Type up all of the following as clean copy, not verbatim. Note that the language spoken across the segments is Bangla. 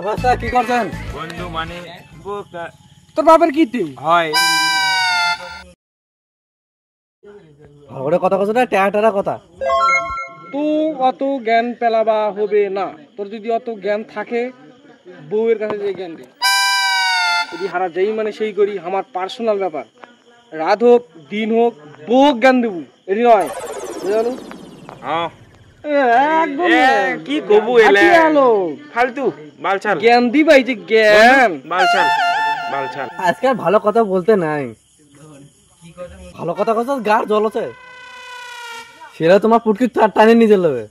অবস্থা কি করছেন বন্ধু? মানে তোর বাপের কি হয় ওরে কথা কথা ট্যাটারা কথা তুই অত জ্ঞান পেলাবা হবে না। তোর যদি অত জ্ঞান থাকে বউয়ের কাছে যে জ্ঞান দে, যদি হারা যেই মানে সেই করি আমার পার্সোনাল ব্যাপার, রাত হোক দিন হোক বউ জ্ঞান দেবো এটি নয় বুঝলো। কি কবু ফালতু বালছাল জ্ঞান দিবাই যে জ্ঞান বালছাল বালছাল। আজকাল ভালো কথা বলতে নাই, ভালো কথা কথা গার জল আছে সেটা তোমার পুটকি টানে নিয়ে যাবে।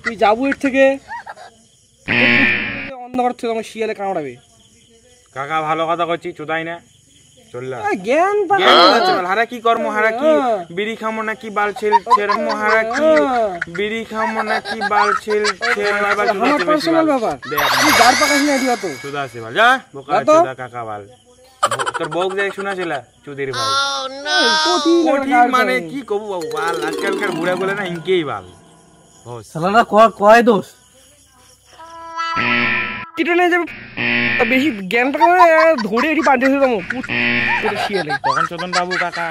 তুই যাবো এর থেকে অন্ধকার থেকে আমার শিয়ালে কামড়াবে। কাকা ভালো কথা করছি চোদাই না চললা জ্ঞান হারা কি কর্ম হারা কি বিড়ি খামো নাকি বালছিল ছেড়ম হারা কি বিড়ি খামো নাকি বালছিল ছেড়ম আমার পার্সোনাল ব্যাপার। তুই গার পাকাস না এদিকে তো চোদা আছে বাল যা বোকা চোদা কাকা বাল। তোর বউ দেখ শোনাছিল চুদির ভাই কঠিন মানে কি কবু বাল। আজকালকার বুড়া বলে না ইনকেই বাল সালানা কয় দোষ কিটো নিয়ে যাবে বেশি জ্ঞান ধরে এটি পাঠিয়ে দেবো শিয়ালে তখন চোদন বাবু কাকা।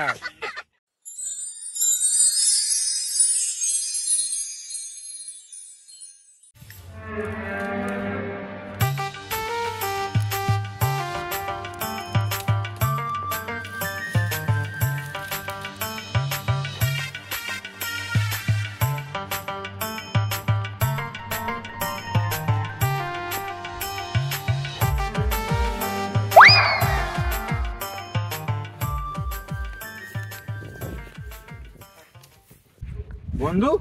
বন্ধু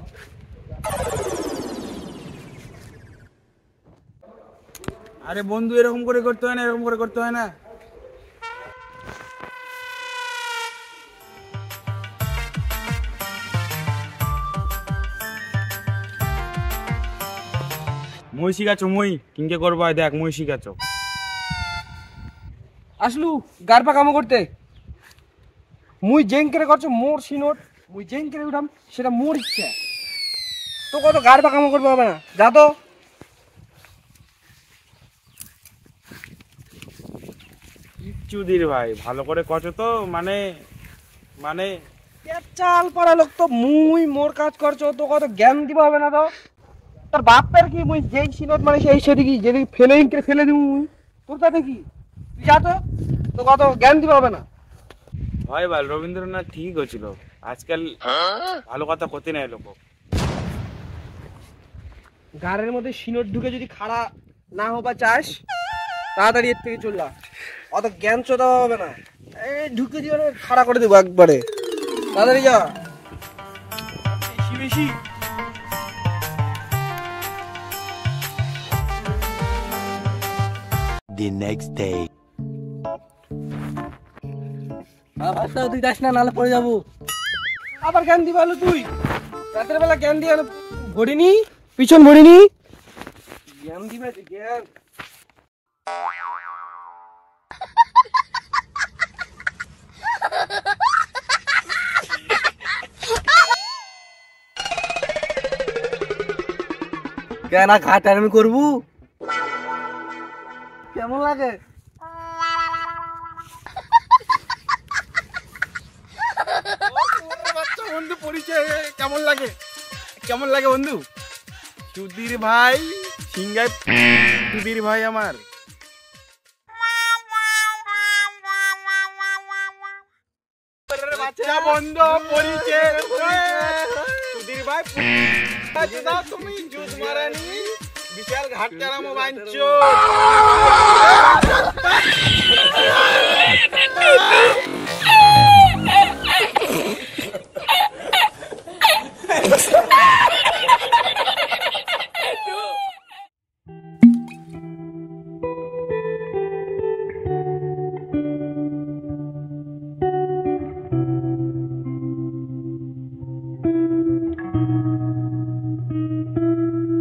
আরে বন্ধু এরকম করে করতে হয় না, এরকম করে করতে হয় না। মই শিখাচ্ছ মই কিনকে করবো দেখ মই শিখাচ্ছ আসলু গারপা কাম করতে মুই জেঙ্কেরে করছো মোর সিনোট মুই জেঙ্কেরে উঠাম সেটা মোর ইচ্ছা। তো কত গারপা কাম করবে হবে না যা তো। চুদির ভাই ভালো করে করছো তো মানে মানে চাল পড়া লোক তো মুই মোর কাজ করছো তো কত জ্ঞান দিবা হবে না তো। তোর বাপের কি মুই যেই সিনোট মানে সেই সেদিকে যেদিকে ফেলে ইনকে ফেলে দিব মুই তোর তাতে কি তুই যা তো কত জ্ঞান দিবা হবে না। হয় বল রবীন্দ্রনাথ ঠিক হয়েছিল, আজকাল ভালো কথা করতে নাই লোক। গাড়ির মধ্যে সিনোট ঢুকে যদি খাড়া না হবা চাস তাড়াতাড়ি এর থেকে চললা, অত জ্ঞান চোদা হবে না। এই ঢুকে দিয়ে খাড়া করে দেবো একবারে, তাড়াতাড়ি যা বেশি বেশি। The next day. তুই যাস না নালে পড়ে যাবো। আবার জ্ঞান দিবা তুই রাতের বেলা জ্ঞান দিয়ে ভরিনি পিছন ভরিনি জ্ঞান দিবে জ্ঞান। কেন ঘাট আমি করবো কেমন লাগে? বন্ধু পরিচয় কেমন লাগে কেমন লাগে বন্ধু? চুদির ভাই সিংগাই চুদির ভাই আমার বাচ্চা বন্ধু পরিচয় চুদির ভাই তুমি জুস মারানি বিশাল ঘাট চালামো বাঞ্চো।